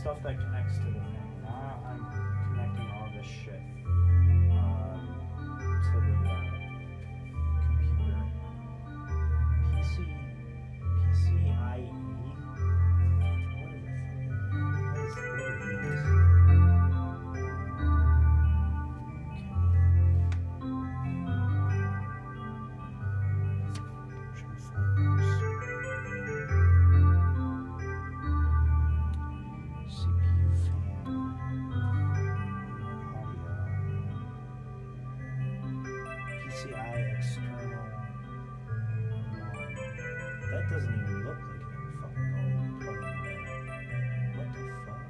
stuff that connects to the thing. Now I'm connecting all this shit to the computer. PCIe. What are these? PCI external. That doesn't even look like it would fucking go plug in there. What the fuck?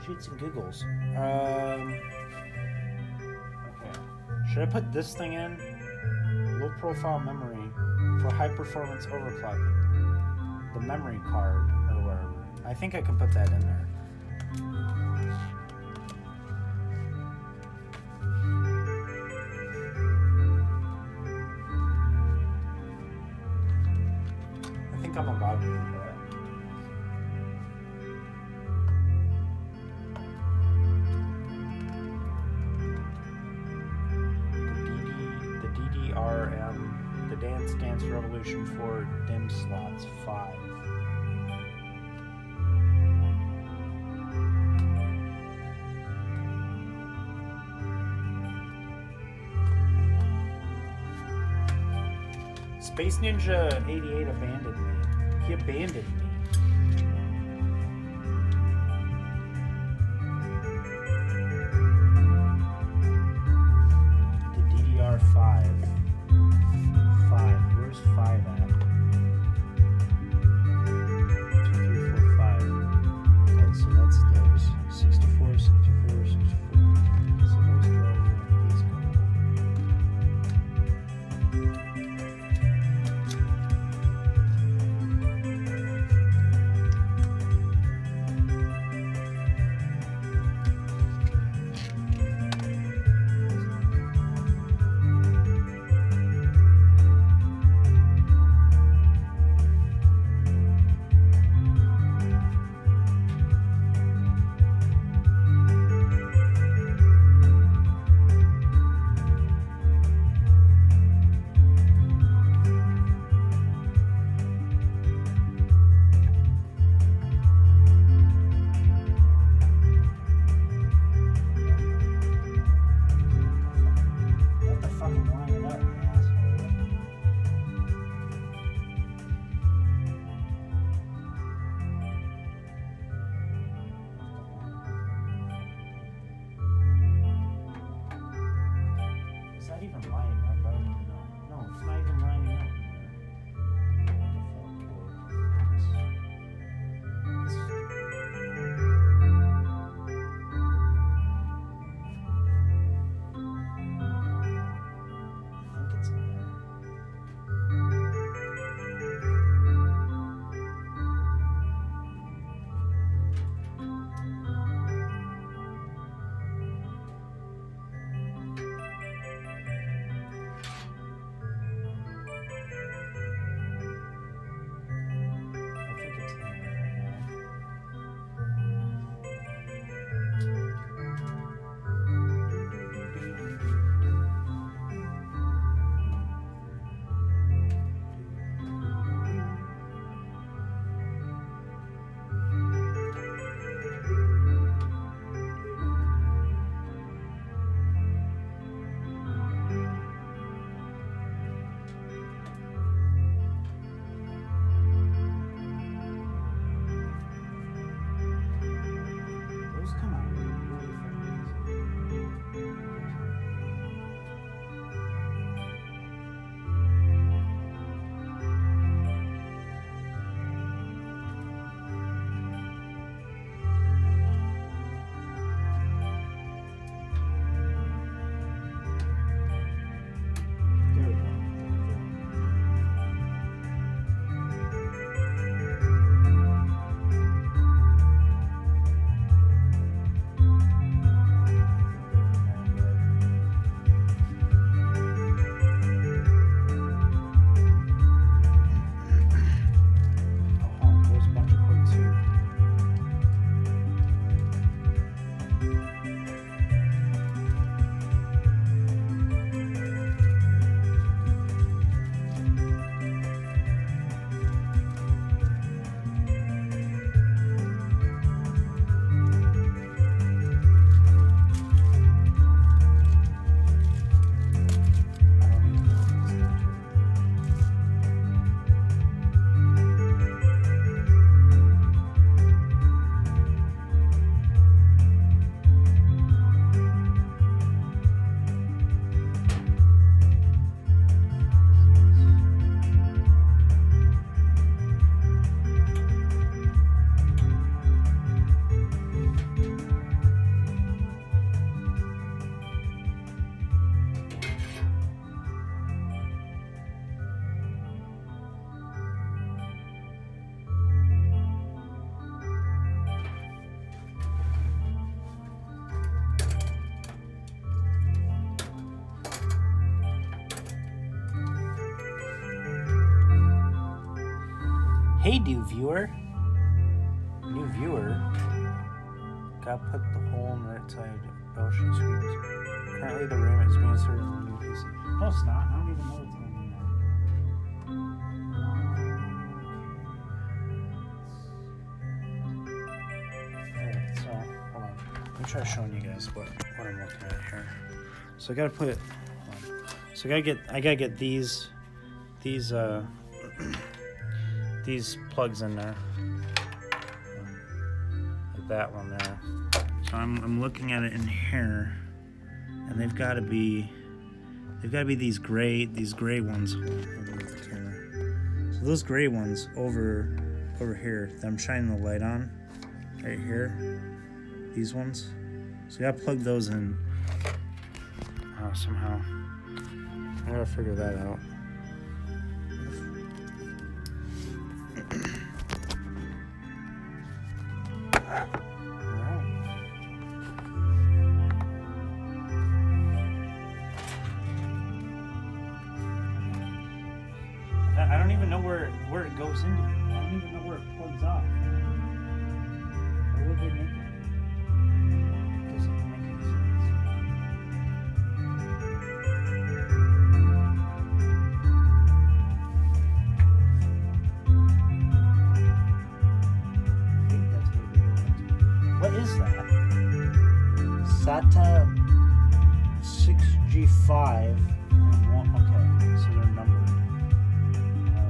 Shits and giggles. Okay. Should I put this thing in? Low profile memory for high performance overclocking. The memory card or whatever. I think I can put that in there. I think I'm allowed to do that. The Dance Dance Revolution 4 DIMM slots 5. Space Ninja 88 abandoned me. He abandoned me. The DDR5. Where's 5 at? 2, 3, 4, 5. Okay, so that's those. 64, 64, 64. So those go, these go. Hey, new viewer. New viewer. Gotta put the hole in the right side. Oh, she screams. Currently, the room is being inserted in the new PC. No, it's not. I don't even know what's going on now. Alright, so, hold on. Let me try showing you guys what I'm looking at here. So I gotta put. So I gotta get these plugs in there. Like that one there. So I'm looking at it in here, and they've got to be these gray ones. Hold on, let me move the camera. So those gray ones over here that I'm shining the light on, right here. These ones. So I gotta plug those in somehow. I gotta figure that out. I don't even know where it goes into. I don't even know where it plugs off. Or would they make it? It doesn't make any sense. I think that's where they go into. What is that? SATA 6G5 and 1. Okay, so they're numbered.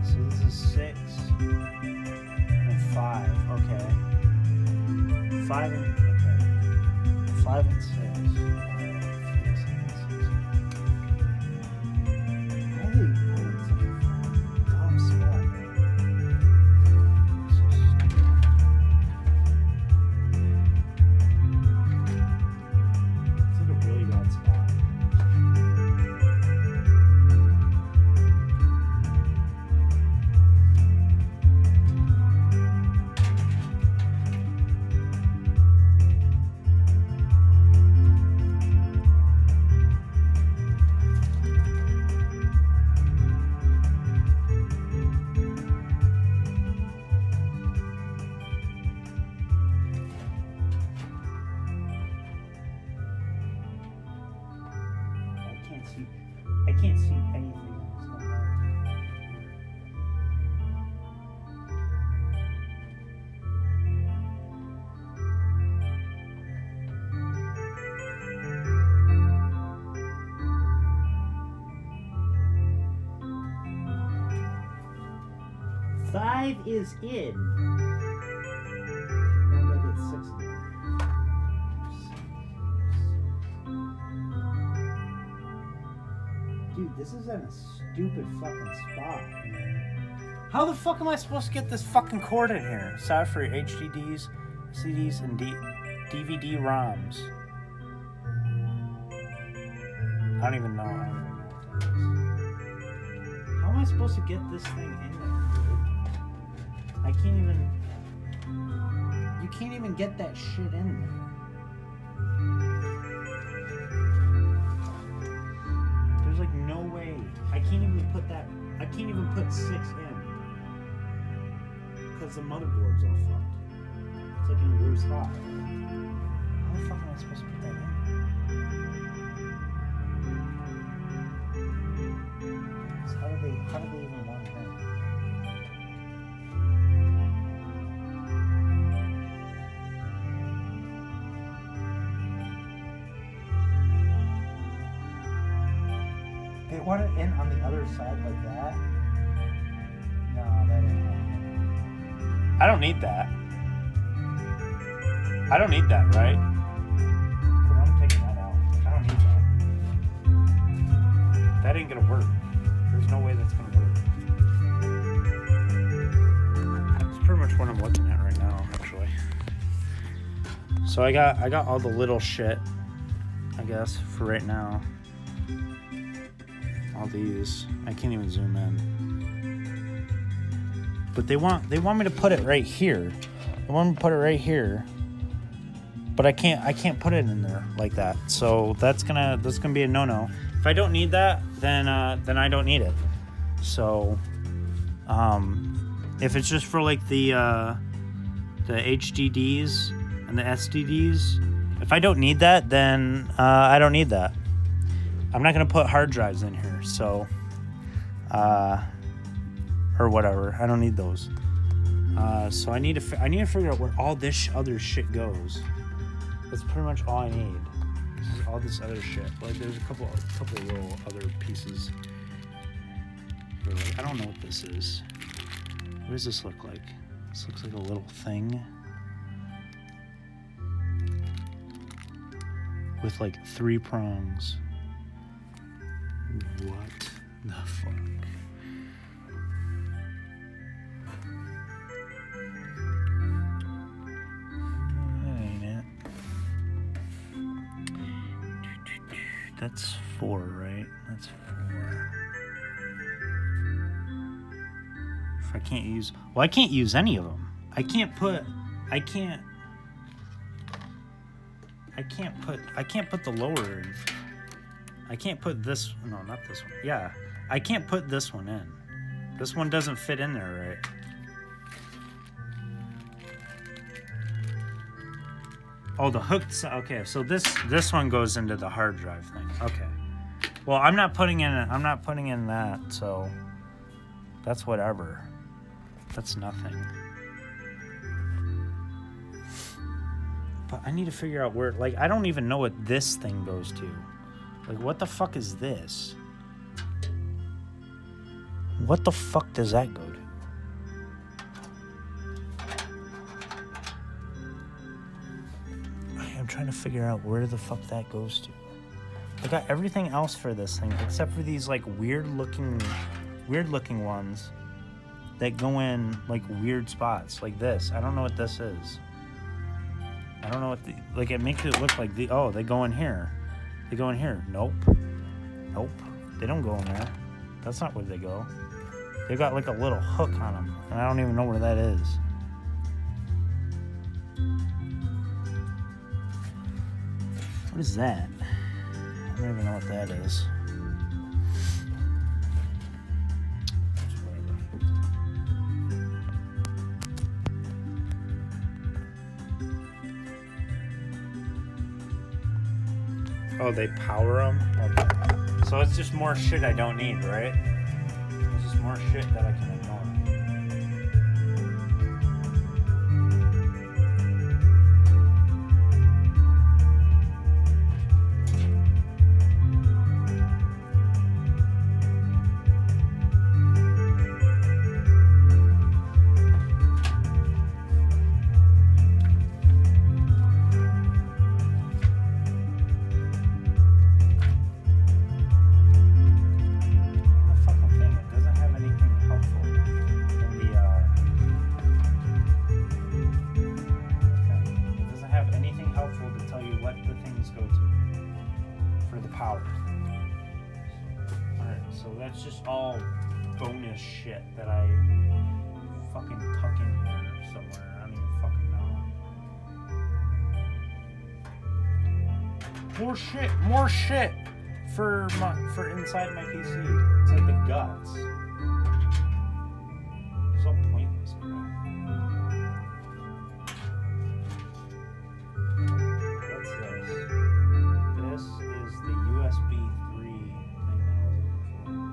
So this is 6 and 5. Okay. 5 and 6. How do you put it in such a dumb spot? So stupid. It's like a really bad spot. 5 is in. Now I gotta get 6 in there. Dude, this is in a stupid fucking spot, man. How the fuck am I supposed to get this fucking cord in here? Aside for HDDs, CDs, and DVD ROMs. I don't even know what that is. How am I supposed to get this thing in there, dude? I can't even... You can't even get that shit in there. There's like no way. I can't even put that... I can't even put 6 in. Because the motherboard's all fucked. It's like in a weird spot. How the fuck am I supposed to put that in? So how do they even want that? They want it in on the other side like that? No, that ain't happening. I don't need that. I don't need that, right? I'm taking that out. I don't need that. That ain't gonna work. There's no way that's gonna work. That's pretty much what I'm looking at right now, actually. So I got all the little shit, I guess, for right now. All these. I can't even zoom in. But they want me to put it right here. They want me to put it right here. But I can't put it in there like that. So that's gonna be a no-no. If I don't need that, then I don't need it. So If it's just for like the HDDs and the SDDs, if I don't need that, then I don't need that. I'm not gonna put hard drives in here, so or whatever. I don't need those. So I need to figure out where all this other shit goes. That's pretty much all I need. This is all this other shit. Like there's a couple little other pieces. I don't know what this is. What does this look like? This looks like a little thing with like 3 prongs. What the fuck? That ain't it. That's 4, right? That's 4. If I can't use... Well, I can't use any of them. I can't put the lower in. I can't put this... No, not this one. Yeah. I can't put this one in. This one doesn't fit in there, right? Oh, the hooked... Okay, so this one goes into the hard drive thing. Okay. Well, I'm not putting in that, so... That's whatever. That's nothing. But I need to figure out where... Like, I don't even know what this thing goes to. Like, what the fuck is this? What the fuck does that go to? I'm trying to figure out where the fuck that goes to. I got everything else for this thing, except for these, like, weird looking ones that go in, like, weird spots. Like this. I don't know what this is. I don't know what the... Like, it makes it look like the... Oh, they go in here. They go in here. Nope. Nope. They don't go in there. That's not where they go. They got like a little hook on them, and I don't even know where that is. What is that? I don't even know what that is. Oh, they power them? Okay. So it's just more shit I don't need, right? It's just more shit that I can ignore. That's just all bonus shit that I fucking tuck in here somewhere. I don't even fucking know. More shit for inside my PC. It's like the guts. It's all pointless. What's this? This is the USB 3 thing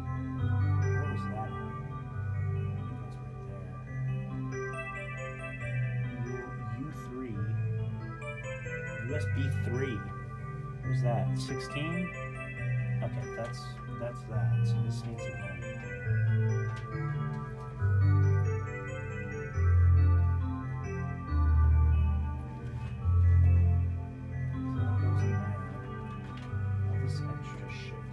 that I was looking for. USB 3. What's that? 16? Okay, that's that. So this needs to go. So that goes in there. All this extra shit.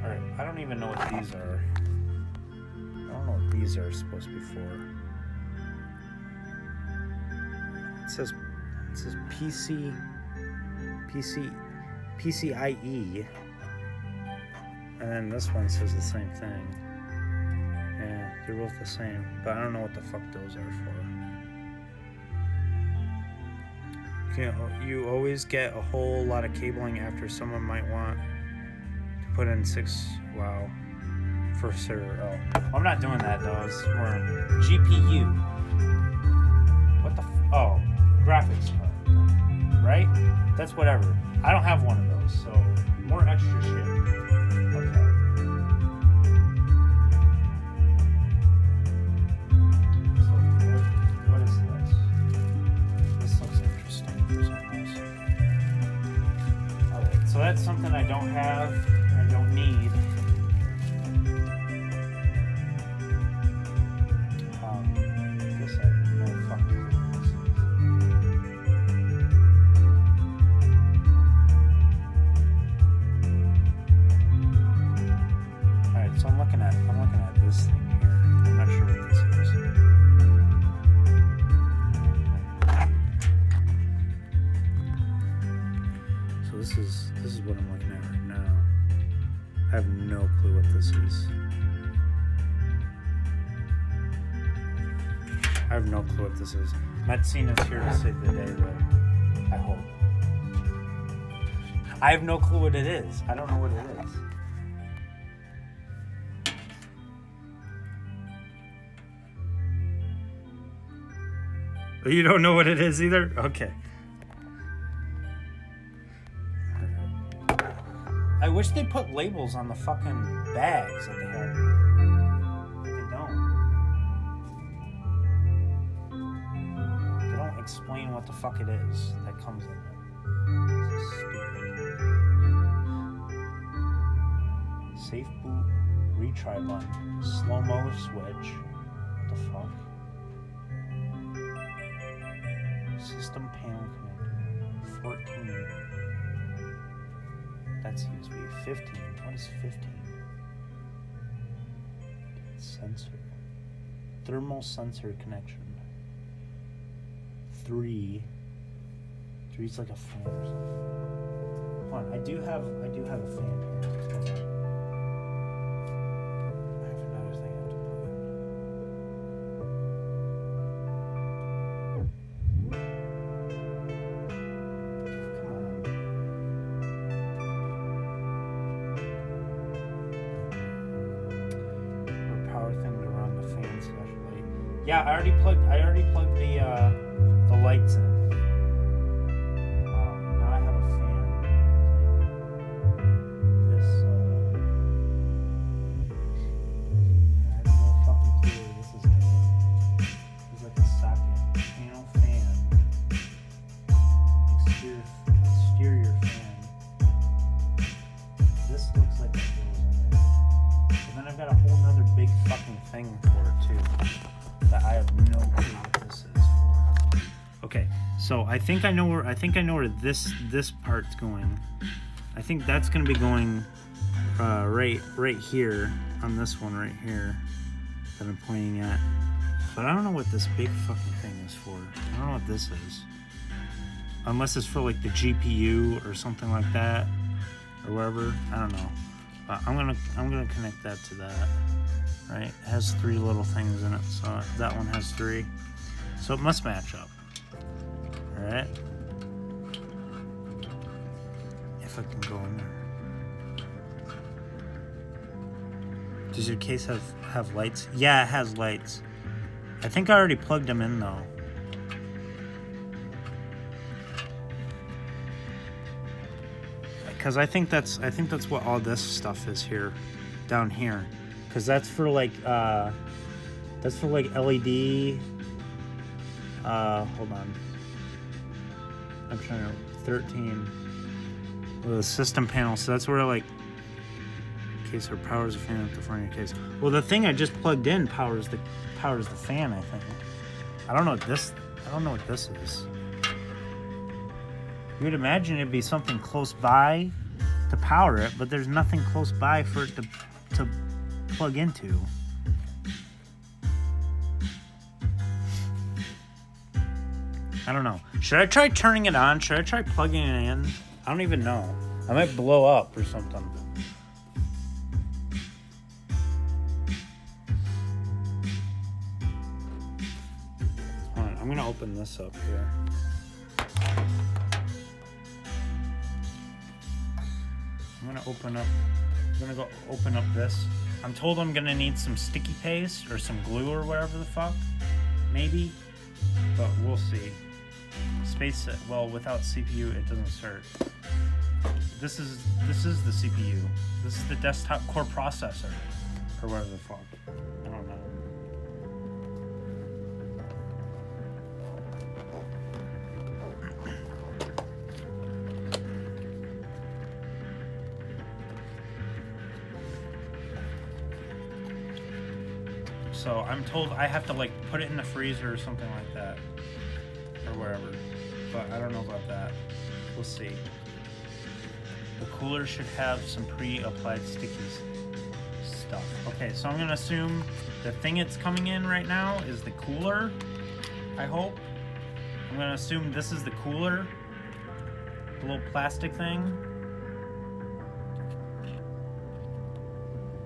Alright, I don't even know what these are. I don't know what these are supposed to be for. It says PCIe, and then this one says the same thing. Yeah, they're both the same, but I don't know what the fuck those are for. You always get a whole lot of cabling after someone might want to put in 6. Wow. For server. Oh, I'm not doing that though. It's more GPU. What the? Oh, graphics card. Right? That's whatever. I don't have one of those, so more extra shit. Okay. So what is this? This looks interesting for something else. Alright, so that's something I don't have and I don't need. This is what I'm looking at right now. I have no clue what this is. I have no clue what this is. Metzina's here to save the day, though. I hope. I have no clue what it is. I don't know what it is. You don't know what it is either? Okay. I wish they put labels on the fucking bags that they have. They don't. They don't explain what the fuck it is that comes in it. This is stupid. Safe boot, retry button, slow-mo switch. What the fuck? System panel connector. 14. That's USB. 15. What is 15? Sensor. Thermal sensor connection. 3. 3 is like a fan or something. Hold on, I do have a fan here. I have another thing I have to plug in. Power thing to run the fan especially. Yeah, I already plugged the lights in. Now I have a fan. This I have no fucking clue where this is going. There's like a socket, panel fan, exterior fan. This looks like it goes in there. And then I've got a whole nother big fucking thing for it too, that I have no clue what this is for. Okay, so I think I know where this part's going. I think that's gonna be going right here on this one right here that I'm pointing at. But I don't know what this big fucking thing is for. I don't know what this is. Unless it's for like the GPU or something like that, or wherever. I don't know. But I'm gonna connect that to that. Right? It has 3 little things in it, so that one has 3. So it must match up. Alright. If I can go in there. Does your case have lights? Yeah, it has lights. I think I already plugged them in though. Because I think that's what all this stuff is here, down here. Because that's for like LED. Hold on. I'm trying to 13. Well, the system panel. So that's where like, okay, so it powers the fan at the front of your case. Well, the thing I just plugged in powers the fan. I think. I don't know what this is. You would imagine it'd be something close by to power it, but there's nothing close by for it to plug into. I don't know. Should I try turning it on? Should I try plugging it in? I don't even know. I might blow up or something. Hold on, I'm gonna open this up here. gonna go open up this. I'm told I'm gonna need some sticky paste or some glue or whatever the fuck. Maybe. But we'll see. Space, well, without CPU, it doesn't start. This is the CPU. This is the desktop core processor, or whatever the fuck. I don't know. So I'm told I have to like put it in the freezer or something like that, or wherever. But I don't know about that. We'll see. The cooler should have some pre-applied stickies stuff. Okay, so I'm gonna assume the thing it's coming in right now is the cooler. I hope. I'm gonna assume this is the cooler. The little plastic thing.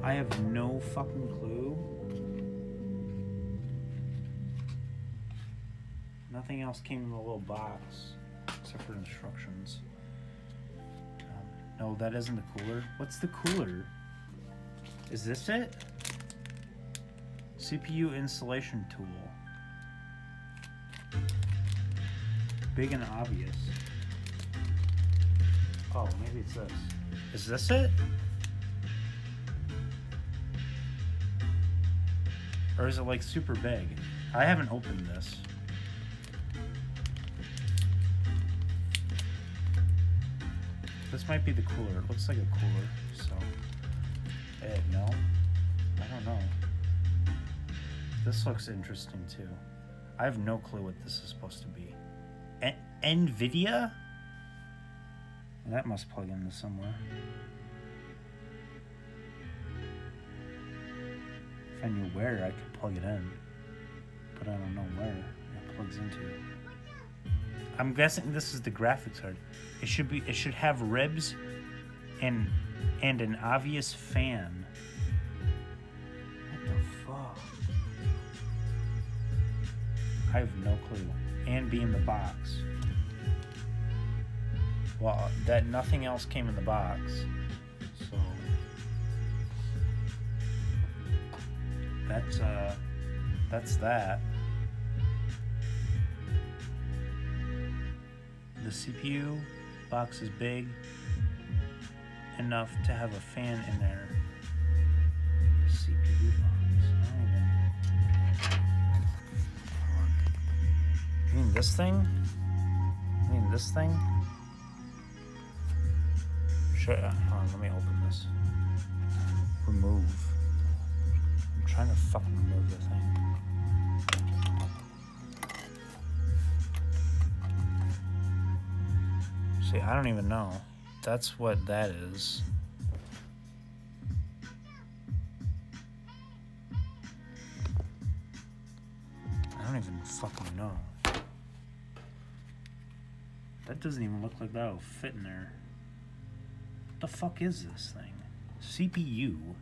I have no fucking clue. Nothing else came in the little box except for instructions. No, that isn't the cooler. What's the cooler? Is this it? CPU installation tool. Big and obvious. Oh, maybe it's this. Is this it? Or is it like super big? I haven't opened this. This might be the cooler. It looks like a cooler, so... no? I don't know. This looks interesting, too. I have no clue what this is supposed to be. NVIDIA? That must plug into somewhere. If I knew where, I could plug it in. But I don't know where it plugs into. I'm guessing this is the graphics card. It should have ribs and an obvious fan. What the fuck? I have no clue. And be in the box. Well, that nothing else came in the box. So that's that. The CPU box is big enough to have a fan in there. The CPU box. I don't even... You mean this thing? You mean this thing? Hold on, let me open this. Remove. I'm trying to fucking remove the thing. See, I don't even know. That's what that is. I don't even fucking know. That doesn't even look like that'll fit in there. What the fuck is this thing? CPU?